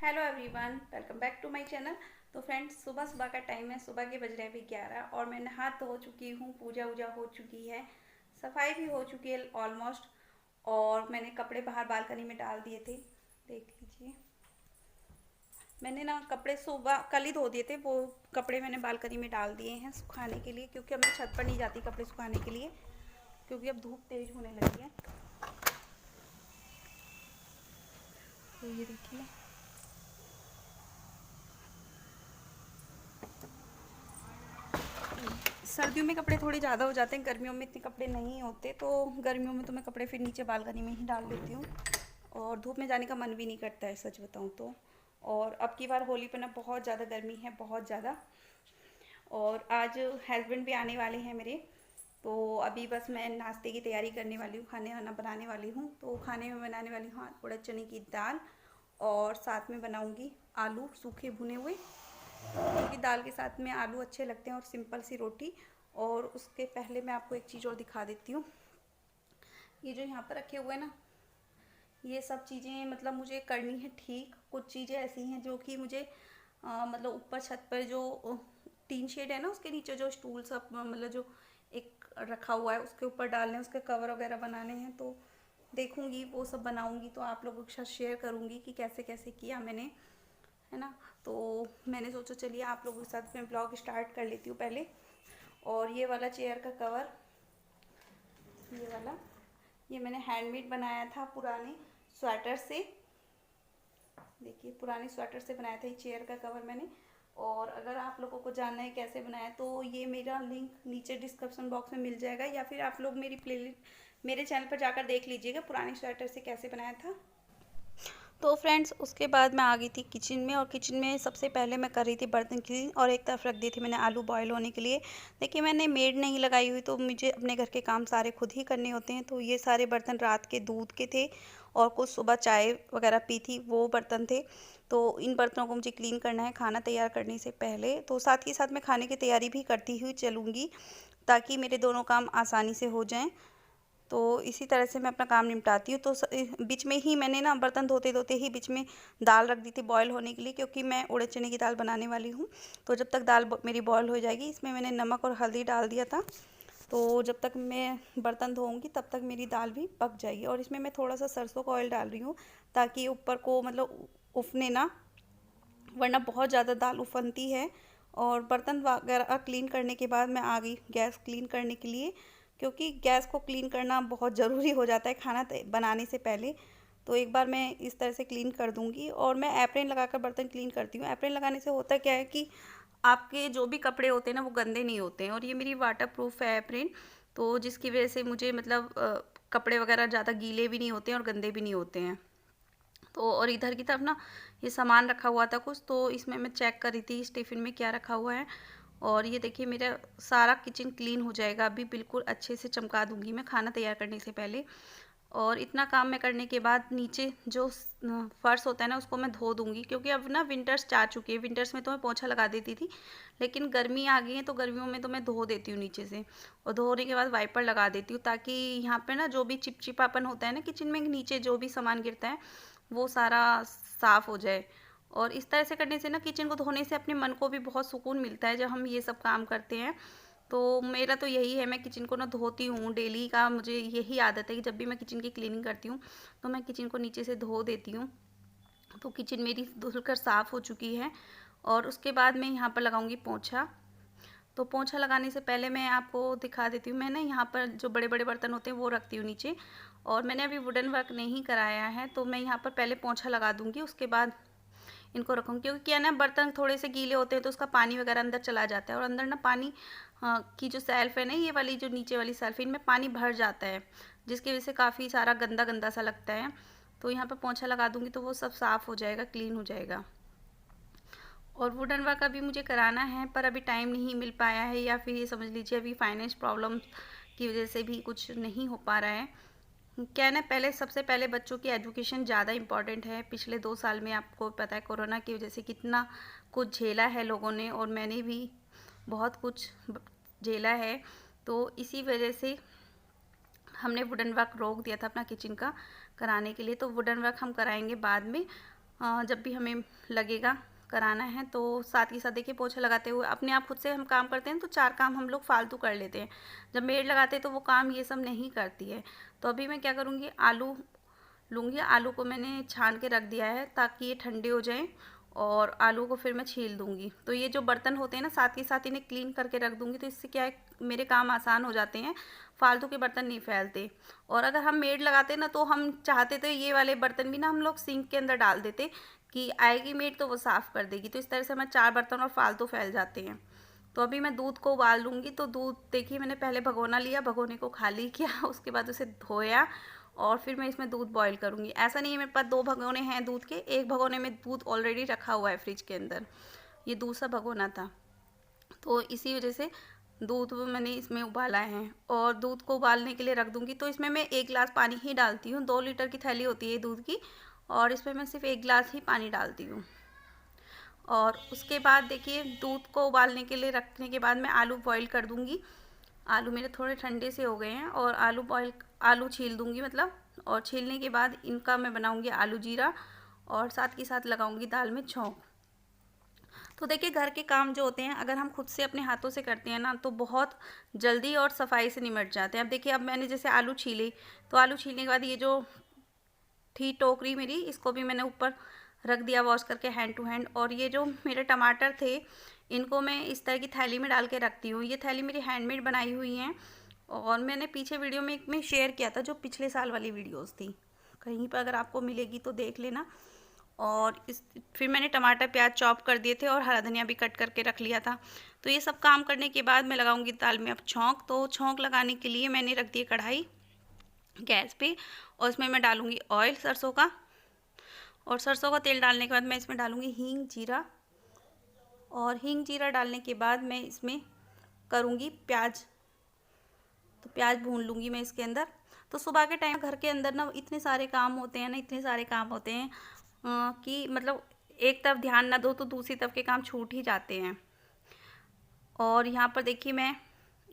Hello everyone, welcome back to my channel. तो friends, सुबह सुबह का टाइम है। सुबह के बज रहे हैं अभी 11 और मैं नहा धो चुकी हूँ, पूजा वूजा हो चुकी है, सफाई भी हो चुकी है ऑलमोस्ट। और मैंने कपड़े बाहर बालकनी में डाल दिए थे, देख लीजिए। मैंने ना कपड़े सुबह कल ही धो दिए थे, वो कपड़े मैंने बालकनी में डाल दिए हैं सुखाने के लिए, क्योंकि अब मैं छत पर नहीं जाती कपड़े सुखाने के लिए, क्योंकि अब धूप तेज होने लगी है। तो ये देखिए, सर्दियों में कपड़े थोड़े ज़्यादा हो जाते हैं, गर्मियों में इतने कपड़े नहीं होते। तो गर्मियों में तो मैं कपड़े फिर नीचे बालकनी में ही डाल देती हूँ, और धूप में जाने का मन भी नहीं करता है, सच बताऊँ तो। और अब की बार होली पर ना बहुत ज़्यादा गर्मी है, बहुत ज़्यादा। और आज हस्बैंड भी आने वाले हैं मेरे, तो अभी बस मैं नाश्ते की तैयारी करने वाली हूँ, खाने वाना बनाने वाली हूँ। तो खाने में बनाने वाली हूँ उड़द चने की दाल, और साथ में बनाऊँगी आलू सूखे भुने हुए, क्योंकि दाल के साथ में आलू अच्छे लगते हैं, और सिंपल सी रोटी। और उसके पहले मैं आपको एक चीज़ और दिखा देती हूँ। ये जो यहाँ पर रखे हुए हैं ना, ये सब चीज़ें मतलब मुझे करनी है ठीक। कुछ चीज़ें ऐसी हैं जो कि मुझे मतलब ऊपर छत पर जो टीन शेड है ना, उसके नीचे जो स्टूल सब मतलब जो एक रखा हुआ है, उसके ऊपर डालने हैं, उसके कवर वगैरह बनाने हैं। तो देखूंगी, वो सब बनाऊंगी तो आप लोगों के साथ शेयर करूंगी कि कैसे कैसे किया मैंने, है ना। तो मैंने सोचा चलिए आप लोगों के साथ मैं ब्लॉग स्टार्ट कर लेती हूँ पहले। और ये वाला चेयर का कवर, ये वाला, ये मैंने हैंडमेड बनाया था पुराने स्वेटर से। देखिए, पुराने स्वेटर से बनाया था ये चेयर का कवर मैंने। और अगर आप लोगों को जानना है कैसे बनाया, तो ये मेरा लिंक नीचे डिस्क्रिप्शन बॉक्स में मिल जाएगा, या फिर आप लोग मेरी प्लेलिस्ट मेरे चैनल पर जाकर देख लीजिएगा पुराने स्वेटर से कैसे बनाया था। तो फ्रेंड्स, उसके बाद मैं आ गई थी किचन में, और किचन में सबसे पहले मैं कर रही थी बर्तन क्लीन, और एक तरफ रख दी थी मैंने आलू बॉयल होने के लिए। देखिए, मैंने मेड नहीं लगाई हुई, तो मुझे अपने घर के काम सारे खुद ही करने होते हैं। तो ये सारे बर्तन रात के दूध के थे, और कुछ सुबह चाय वगैरह पी थी, वो बर्तन थे। तो इन बर्तनों को मुझे क्लीन करना है खाना तैयार करने से पहले। तो साथ ही साथ मैं खाने की तैयारी भी करती हुई चलूँगी, ताकि मेरे दोनों काम आसानी से हो जाएँ। तो इसी तरह से मैं अपना काम निपटाती हूँ। तो बीच में ही मैंने ना बर्तन धोते धोते ही बीच में दाल रख दी थी बॉयल होने के लिए, क्योंकि मैं उड़द चने की दाल बनाने वाली हूँ। तो जब तक दाल मेरी बॉयल हो जाएगी, इसमें मैंने नमक और हल्दी डाल दिया था। तो जब तक मैं बर्तन धोऊंगी तब तक मेरी दाल भी पक जाएगी। और इसमें मैं थोड़ा सा सरसों का ऑयल डाल रही हूँ, ताकि ऊपर को मतलब उफने ना, वरना बहुत ज़्यादा दाल उफनती है। और बर्तन वगैरह क्लीन करने के बाद मैं आ गई गैस क्लीन करने के लिए, क्योंकि गैस को क्लीन करना बहुत ज़रूरी हो जाता है खाना बनाने से पहले। तो एक बार मैं इस तरह से क्लीन कर दूंगी, और मैं एप्रेन लगाकर बर्तन क्लीन करती हूँ। एप्रेन लगाने से होता क्या है कि आपके जो भी कपड़े होते हैं ना, वो गंदे नहीं होते हैं। और ये मेरी वाटर प्रूफ है एप्रेन, तो जिसकी वजह से मुझे मतलब कपड़े वगैरह ज़्यादा गीले भी नहीं होते हैं और गंदे भी नहीं होते हैं। तो और इधर की तरफ ना ये सामान रखा हुआ था कुछ, तो इसमें मैं चेक कर रही थी इस टिफ़िन में क्या रखा हुआ है। और ये देखिए, मेरा सारा किचन क्लीन हो जाएगा अभी, बिल्कुल अच्छे से चमका दूंगी मैं खाना तैयार करने से पहले। और इतना काम मैं करने के बाद नीचे जो फर्श होता है ना, उसको मैं धो दूंगी, क्योंकि अब ना विंटर्स जा चुकी है। विंटर्स में तो मैं पोछा लगा देती थी, लेकिन गर्मी आ गई है, तो गर्मियों में तो मैं धो देती हूँ नीचे से। और धोने के बाद वाइपर लगा देती हूँ, ताकि यहाँ पे ना जो भी चिपचिपापन होता है ना किचन में, नीचे जो भी सामान गिरता है वो सारा साफ़ हो जाए। और इस तरह से करने से ना, किचन को धोने से अपने मन को भी बहुत सुकून मिलता है जब हम ये सब काम करते हैं। तो मेरा तो यही है, मैं किचन को ना धोती हूँ डेली का। मुझे यही आदत है कि जब भी मैं किचन की क्लीनिंग करती हूँ, तो मैं किचन को नीचे से धो देती हूँ। तो किचन मेरी धुलकर साफ़ हो चुकी है। और उसके बाद मैं यहाँ पर लगाऊंगी पोंछा। तो पोंछा लगाने से पहले मैं आपको दिखा देती हूँ, मैं ना यहाँ पर जो बड़े बड़े बर्तन होते हैं वो रखती हूँ नीचे। और मैंने अभी वुडन वर्क नहीं कराया है, तो मैं यहाँ पर पहले पोंछा लगा दूँगी, उसके बाद इनको रखूँगी। क्योंकि क्या ना, बर्तन थोड़े से गीले होते हैं तो उसका पानी वगैरह अंदर चला जाता है, और अंदर ना पानी की जो सेल्फ है ना, ये वाली जो नीचे वाली सेल्फ है, इनमें पानी भर जाता है, जिसकी वजह से काफ़ी सारा गंदा गंदा सा लगता है। तो यहाँ पर पोंछा लगा दूँगी तो वो सब साफ़ हो जाएगा, क्लीन हो जाएगा। और वुडन वर्क अभी मुझे कराना है, पर अभी टाइम नहीं मिल पाया है, या फिर ये समझ लीजिए अभी फाइनेंस प्रॉब्लम की वजह से भी कुछ नहीं हो पा रहा है। क्या है ना, पहले सबसे पहले बच्चों की एजुकेशन ज़्यादा इम्पॉर्टेंट है। पिछले 2 साल में आपको पता है कोरोना की वजह से कितना कुछ झेला है लोगों ने, और मैंने भी बहुत कुछ झेला है। तो इसी वजह से हमने वुडन वर्क रोक दिया था अपना किचन का कराने के लिए। तो वुडन वर्क हम कराएंगे बाद में। जब भी हमें लगेगा कराना है। तो साथ ही साथ देखिए पोछा लगाते हुए अपने आप खुद से हम काम करते हैं तो 4 काम हम लोग फालतू कर लेते हैं। जब मेड लगाते हैं तो वो काम ये सब नहीं करती है। तो अभी मैं क्या करूँगी, आलू लूँगी। आलू को मैंने छान के रख दिया है ताकि ये ठंडे हो जाएं, और आलू को फिर मैं छील दूँगी। तो ये जो बर्तन होते हैं ना, साथ ही साथ इन्हें क्लीन करके रख दूँगी, तो इससे क्या है, मेरे काम आसान हो जाते हैं, फालतू के बर्तन नहीं फैलते। और अगर हम मेड लगाते ना तो हम चाहते तो ये वाले बर्तन भी ना हम लोग सिंक के अंदर डाल देते कि आएगी मेड तो वो साफ़ कर देगी। तो इस तरह से हमारे 4 बर्तन और फालतू फैल जाते हैं। तो अभी मैं दूध को उबाल लूँगी। तो दूध देखिए मैंने पहले भगोना लिया, भगोने को खाली किया, उसके बाद उसे धोया और फिर मैं इसमें दूध बॉईल करूँगी। ऐसा नहीं है मेरे पास 2 भगोने हैं दूध के, एक भगोने में दूध ऑलरेडी रखा हुआ है फ्रिज के अंदर, ये दूसरा भगोना था। तो इसी वजह से दूध मैंने इसमें उबाला है और दूध को उबालने के लिए रख दूँगी। तो इसमें मैं 1 गिलास पानी ही डालती हूँ। 2 लीटर की थैली होती है दूध की, और इसमें मैं सिर्फ 1 गिलास ही पानी डालती हूँ। और उसके बाद देखिए दूध को उबालने के लिए रखने के बाद मैं आलू बॉईल कर दूँगी। आलू मेरे थोड़े ठंडे से हो गए हैं और आलू छील दूँगी मतलब। और छीलने के बाद इनका मैं बनाऊँगी आलू जीरा, और साथ के साथ लगाऊँगी दाल में छौंक। तो देखिए घर के काम जो होते हैं अगर हम खुद से अपने हाथों से करते हैं ना तो बहुत जल्दी और सफाई से निमट जाते हैं। अब देखिए, अब मैंने जैसे आलू छीले, तो आलू छीलने के बाद ये जो थी टोकरी मेरी, इसको भी मैंने ऊपर रख दिया वॉश करके हैंड टू हैंड। और ये जो मेरे टमाटर थे इनको मैं इस तरह की थैली में डाल के रखती हूँ। ये थैली मेरी हैंडमेड बनाई हुई हैं, और मैंने पीछे वीडियो में एक में शेयर किया था जो पिछले साल वाली वीडियोस थी, कहीं पर अगर आपको मिलेगी तो देख लेना। और फिर मैंने टमाटर प्याज चॉप कर दिए थे और हरा धनिया भी कट करके रख लिया था। तो ये सब काम करने के बाद मैं लगाऊंगी दाल में अब छौंक। तो छौंक लगाने के लिए मैंने रख दी कढ़ाई गैस पे, और इसमें मैं डालूंगी ऑयल सरसों का। और सरसों का तेल डालने के बाद मैं इसमें डालूंगी हींग जीरा, और हींग जीरा डालने के बाद मैं इसमें करूँगी प्याज। तो प्याज भून लूँगी मैं इसके अंदर। तो सुबह के टाइम घर के अंदर ना इतने सारे काम होते हैं ना, इतने सारे काम होते हैं कि मतलब एक तरफ ध्यान ना दो तो दूसरी तरफ के काम छूट ही जाते हैं। और यहाँ पर देखिए मैं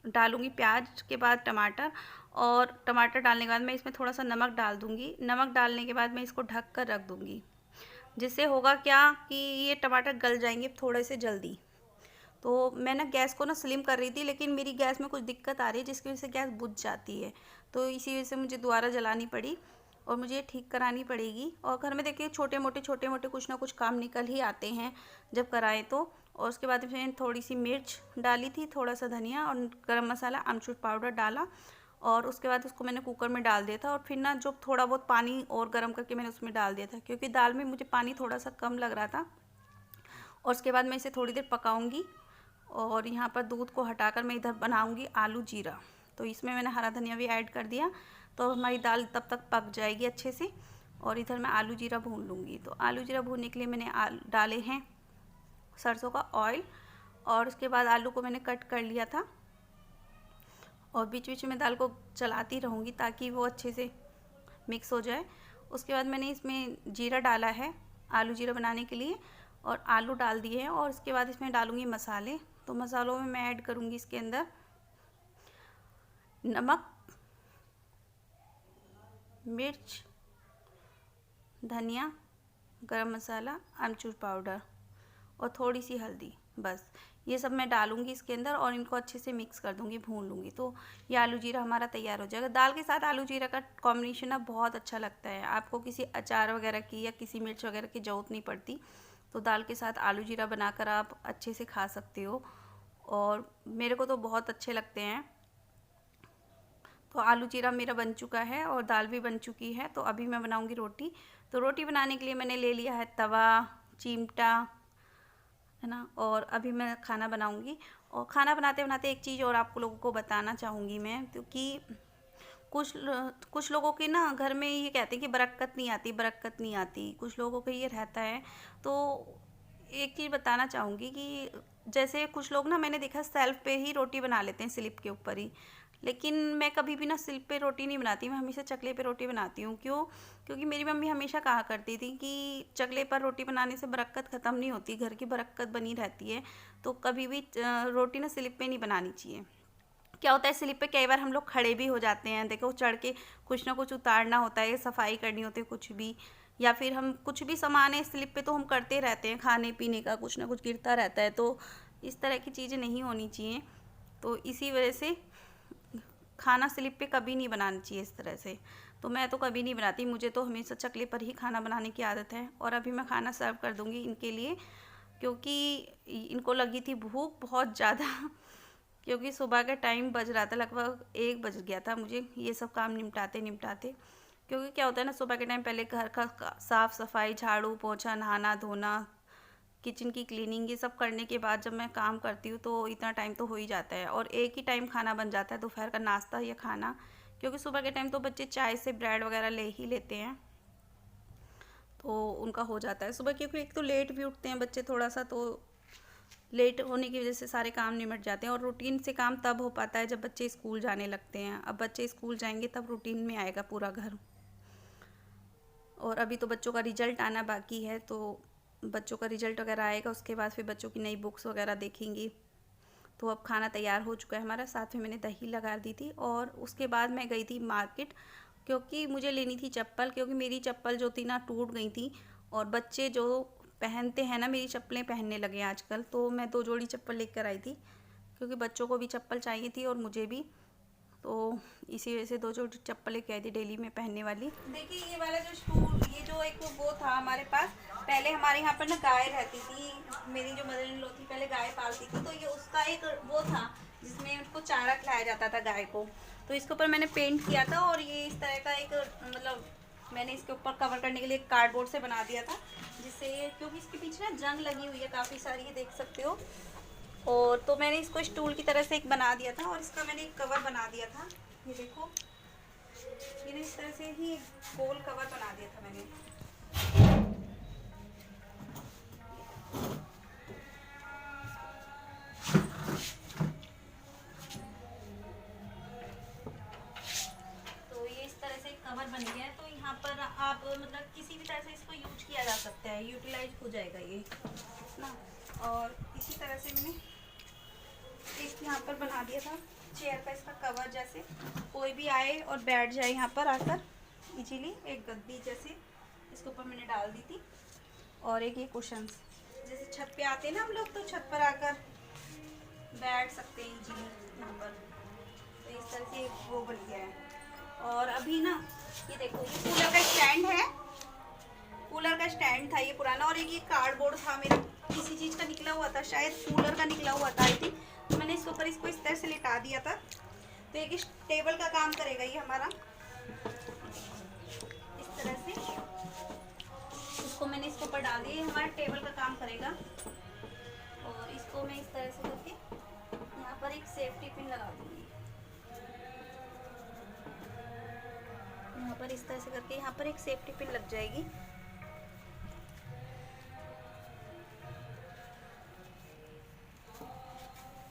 डालूँगी प्याज के बाद टमाटर, और टमाटर डालने के बाद मैं इसमें थोड़ा सा नमक डाल दूँगी। नमक डालने के बाद मैं इसको ढक कर रख दूँगी, जिससे होगा क्या कि ये टमाटर गल जाएंगे थोड़े से जल्दी। तो मैं ना गैस को ना स्लिम कर रही थी, लेकिन मेरी गैस में कुछ दिक्कत आ रही है जिसकी वजह से गैस बुझ जाती है। तो इसी वजह से मुझे दोबारा जलानी पड़ी और मुझे ये ठीक करानी पड़ेगी। और घर में देखिए छोटे मोटे कुछ ना कुछ काम निकल ही आते हैं जब कराएं तो। और उसके बाद मैंने थोड़ी सी मिर्च डाली थी, थोड़ा सा धनिया और गरम मसाला अमचूर पाउडर डाला, और उसके बाद उसको मैंने कुकर में डाल दिया था। और फिर ना जो थोड़ा बहुत पानी और गर्म करके मैंने उसमें डाल दिया था, क्योंकि दाल में मुझे पानी थोड़ा सा कम लग रहा था। और उसके बाद मैं इसे थोड़ी देर पकाऊंगी। और यहाँ पर दूध को हटाकर मैं इधर बनाऊंगी आलू जीरा। तो इसमें मैंने हरा धनिया भी ऐड कर दिया, तो हमारी दाल तब तक पक जाएगी अच्छे से। और इधर मैं आलू जीरा भून लूँगी। तो आलू जीरा भूनने के लिए मैंने डाले हैं सरसों का ऑयल, और उसके बाद आलू को मैंने कट कर लिया था। और बीच बीच में दाल को चलाती रहूँगी ताकि वो अच्छे से मिक्स हो जाए। उसके बाद मैंने इसमें जीरा डाला है आलू जीरा बनाने के लिए, और आलू डाल दिए हैं। और उसके बाद इसमें डालूँगी मसाले। तो मसालों में मैं ऐड करूँगी इसके अंदर नमक, मिर्च, धनिया, गरम मसाला, अमचूर पाउडर और थोड़ी सी हल्दी। बस ये सब मैं डालूँगी इसके अंदर और इनको अच्छे से मिक्स कर दूँगी, भून लूँगी। तो ये आलू जीरा हमारा तैयार हो जाएगा। दाल के साथ आलू जीरा का कॉम्बिनेशन ना बहुत अच्छा लगता है। आपको किसी अचार वगैरह की या किसी मिर्च वगैरह की ज़रूरत नहीं पड़ती। तो दाल के साथ आलू जीरा बनाकर आप अच्छे से खा सकते हो, और मेरे को तो बहुत अच्छे लगते हैं। तो आलू जीरा मेरा बन चुका है और दाल भी बन चुकी है। तो अभी मैं बनाऊंगी रोटी। तो रोटी बनाने के लिए मैंने ले लिया है तवा, चिमटा, है ना। और अभी मैं खाना बनाऊंगी। और खाना बनाते बनाते एक चीज़ और आप लोगों को बताना चाहूँगी मैं, क्योंकि कुछ लोगों के ना घर में ये कहते हैं कि बरक्कत नहीं आती, बरक्कत नहीं आती, कुछ लोगों को ये रहता है। तो एक चीज़ बताना चाहूँगी कि जैसे कुछ लोग ना, मैंने देखा सेल्फ पे ही रोटी बना लेते हैं, स्लिप के ऊपर ही। लेकिन मैं कभी भी ना स्लिप पे रोटी नहीं बनाती, मैं हमेशा चकले पे रोटी बनाती हूँ। क्यों? क्योंकि मेरी मम्मी हमेशा कहा करती थी कि चकले पर रोटी बनाने से बरक्कत ख़त्म नहीं होती, घर की बरक्कत बनी रहती है। तो कभी भी रोटी ना स्लिप पे नहीं बनानी चाहिए। क्या होता है स्लिप पे कई बार हम लोग खड़े भी हो जाते हैं, देखो चढ़ के कुछ ना कुछ उतारना होता है, सफाई करनी होती है कुछ भी, या फिर हम कुछ भी सामान है स्लिप पे तो हम करते रहते हैं, खाने पीने का कुछ ना कुछ गिरता रहता है, तो इस तरह की चीज़ें नहीं होनी चाहिए। तो इसी वजह से खाना स्लिप पे कभी नहीं बनाना चाहिए इस तरह से। तो मैं तो कभी नहीं बनाती, मुझे तो हमेशा चकले पर ही खाना बनाने की आदत है। और अभी मैं खाना सर्व कर दूँगी इनके लिए, क्योंकि इनको लगी थी भूख बहुत ज़्यादा क्योंकि सुबह का टाइम बज रहा था, लगभग 1 बज गया था मुझे ये सब काम निपटाते निपटाते। क्योंकि क्या होता है ना, सुबह के टाइम पहले घर का साफ़ सफाई, झाड़ू पोछा, नहाना धोना, किचन की क्लीनिंग, ये सब करने के बाद जब मैं काम करती हूँ तो इतना टाइम तो हो ही जाता है। और एक ही टाइम खाना बन जाता है, दोपहर का नाश्ता या खाना, क्योंकि सुबह के टाइम तो बच्चे चाय से ब्रेड वगैरह ले ही लेते हैं, तो उनका हो जाता है सुबह। क्योंकि एक तो लेट भी उठते हैं बच्चे थोड़ा सा, तो लेट होने की वजह से सारे काम निमट जाते हैं। और रूटीन से काम तब हो पाता है जब बच्चे स्कूल जाने लगते हैं। अब बच्चे स्कूल जाएंगे तब रूटीन में आएगा पूरा घर। और अभी तो बच्चों का रिजल्ट आना बाकी है, तो बच्चों का रिजल्ट वगैरह आएगा, उसके बाद फिर बच्चों की नई बुक्स वगैरह देखेंगी। तो अब खाना तैयार हो चुका है हमारा, साथ में मैंने दही लगा दी थी। और उसके बाद मैं गई थी मार्केट, क्योंकि मुझे लेनी थी चप्पल, क्योंकि मेरी चप्पल जो थी ना टूट गई थी। और बच्चे जो पहनते हैं ना मेरी चप्पलें पहनने लगे आजकल, तो मैं 2 जोड़ी चप्पल लेकर आई थी, क्योंकि बच्चों को भी चप्पल चाहिए थी और मुझे भी। तो इसी वजह से 2 जोड़ी चप्पल लेके आई थी डेली में पहनने वाली। देखिए ये वाला जो स्टूल, ये जो एक वो था हमारे पास, पहले हमारे यहाँ पर ना गाय रहती थी, मेरी जो मदर इन लॉ थी पहले गाय पालती थी, तो ये उसका एक वो था जिसमें उसको चारा खिलाया जाता था गाय को। तो इसके ऊपर मैंने पेंट किया था, और ये इस तरह का एक मतलब मैंने इसके ऊपर कवर करने के लिए कार्डबोर्ड से बना दिया था, जिससे क्योंकि इसके पीछे ना जंग लगी हुई है काफ़ी सारी, ये देख सकते हो। और तो मैंने इसको स्टूल की तरह से एक बना दिया था, और इसका मैंने एक कवर बना दिया था, ये देखो, मैंने इस तरह से ही गोल कवर बना दिया था मैंने। तो ये इस तरह से एक कवर बन गया है, तो यहाँ पर आप मतलब किसी भी तरह से इसको यूज किया जा सकता है, यूटिलाइज हो जाएगा ये ना। और इसी तरह से मैंने एक यहाँ पर बना दिया था चेयर का इसका कवर, जैसे कोई भी आए और बैठ जाए यहाँ पर आकर इजीली, एक गद्दी जैसे इसके ऊपर मैंने डाल दी थी। और एक ये कुशन्स, जैसे छत पे आते हैं ना हम लोग, तो छत पर आकर बैठ सकते हैं इजीली यहाँ पर, तो इस तरह से एक वो बन गया है। और अभी ना ये देखो, ये कूलर का स्टैंड है, कूलर का स्टैंड था ये पुराना, और एक ये कार्डबोर्ड था मेरा किसी चीज़ का निकला हुआ था, शायद कूलर का निकला हुआ था आई थिंक, तो मैंने इसके ऊपर इसको इस तरह से लिटा दिया था। तो एक टेबल का काम करेगा ये हमारा, इस तरह से इसको मैंने इसके ऊपर डाल दिया, हमारा टेबल का काम करेगा। और इसको मैं इस तरह से करके यहाँ पर एक सेफ्टी पिन लगा दूँगी, यहाँ पर इस तरह से करके यहाँ पर एक सेफ्टी पिन लग जाएगी।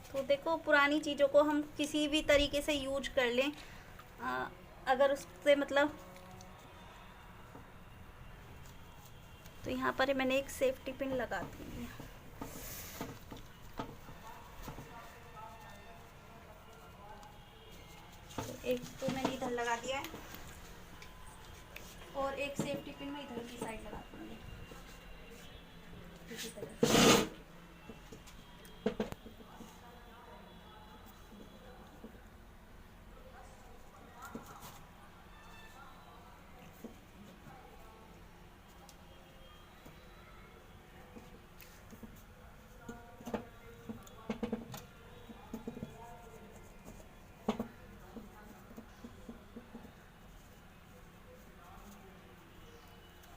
तो देखो पुरानी चीज़ों को हम किसी भी तरीके से यूज कर लें, अगर उससे मतलब, तो यहाँ पर मैंने एक सेफ्टी पिन लगा दी, तो एक तो मैंने इधर लगा दिया है, और एक सेफ्टी पिन मैं इधर की साइड लगा दूँगी इसी तरह से।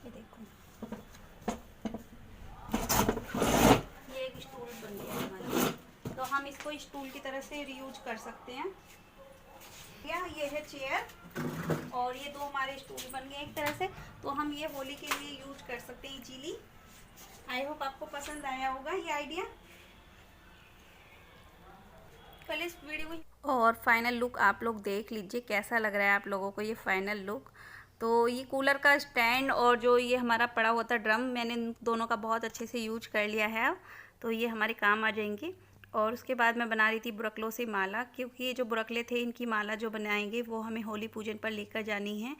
ये देखो, ये एक स्टूल बन गया है हमारा, तो हम इसको स्टूल की तरह से रीयूज कर सकते हैं। ये है चेयर, और ये 2 हमारे स्टूल बन गए एक तरह से, तो हम ये होली के लिए यूज कर सकते हैं इजीली। आई होप आपको पसंद आया होगा ये आइडिया। कल इस वीडियो और फाइनल लुक आप लोग देख लीजिए, कैसा लग रहा है आप लोगों को ये फाइनल लुक। तो ये कूलर का स्टैंड और जो ये हमारा पड़ा हुआ था ड्रम, मैंने दोनों का बहुत अच्छे से यूज कर लिया है, तो ये हमारे काम आ जाएंगे। और उसके बाद मैं बना रही थी बुरकलों से माला, क्योंकि ये जो बुरकले थे इनकी माला जो बनाएंगे वो हमें होली पूजन पर लेकर जानी है,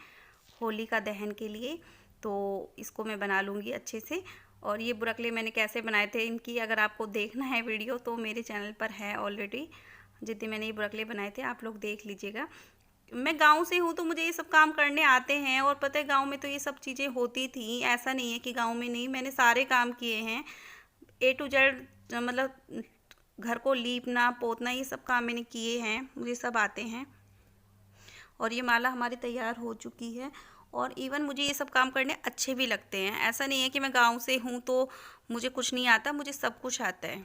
होली का दहन के लिए। तो इसको मैं बना लूँगी अच्छे से। और ये बुरकले मैंने कैसे बनाए थे, इनकी अगर आपको देखना है वीडियो तो मेरे चैनल पर है ऑलरेडी। जितने मैंने ये बुरकले बनाए थे आप लोग देख लीजिएगा। मैं गांव से हूँ तो मुझे ये सब काम करने आते हैं, और पता है गांव में तो ये सब चीज़ें होती थी, ऐसा नहीं है कि गांव में नहीं, मैंने सारे काम किए हैं A to Z। मतलब घर को लीपना पोतना ये सब काम मैंने किए हैं, मुझे सब आते हैं। और ये माला हमारी तैयार हो चुकी है, और इवन मुझे ये सब काम करने अच्छे भी लगते हैं। ऐसा नहीं है कि मैं गांव से हूँ तो मुझे कुछ नहीं आता, मुझे सब कुछ आता है।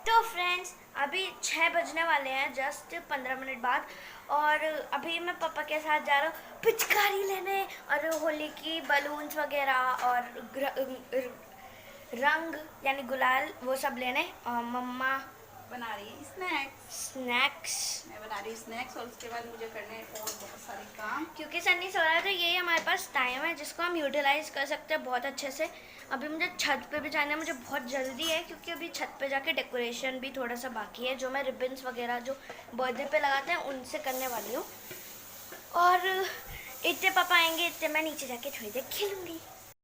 तो फ्रेंड्स अभी 6 बजने वाले हैं, जस्ट 15 मिनट बाद, और अभी मैं पापा के साथ जा रहा हूँ पिचकारी लेने और होली की बलून्स वगैरह और रंग यानी गुलाल वो सब लेने। और मम्मा बना रही है स्नैक्स, मैं बना रही स्नैक्स, और उसके बाद मुझे करने हैं और बहुत सारे काम, क्योंकि सन्नी सो रहा है तो यही हमारे पास टाइम है जिसको हम यूटिलाइज कर सकते हैं बहुत अच्छे से। अभी मुझे छत पे भी जाना है, मुझे बहुत जल्दी है क्योंकि अभी छत पे जाके डेकोरेशन भी थोड़ा सा बाकी है, जो मैं रिबन्स वगैरह जो बर्थडे पे लगाते हैं उनसे करने वाली हूँ। और इतने पापा आएंगे, इतने मैं नीचे जाके थोड़ी देर खेलूँगी।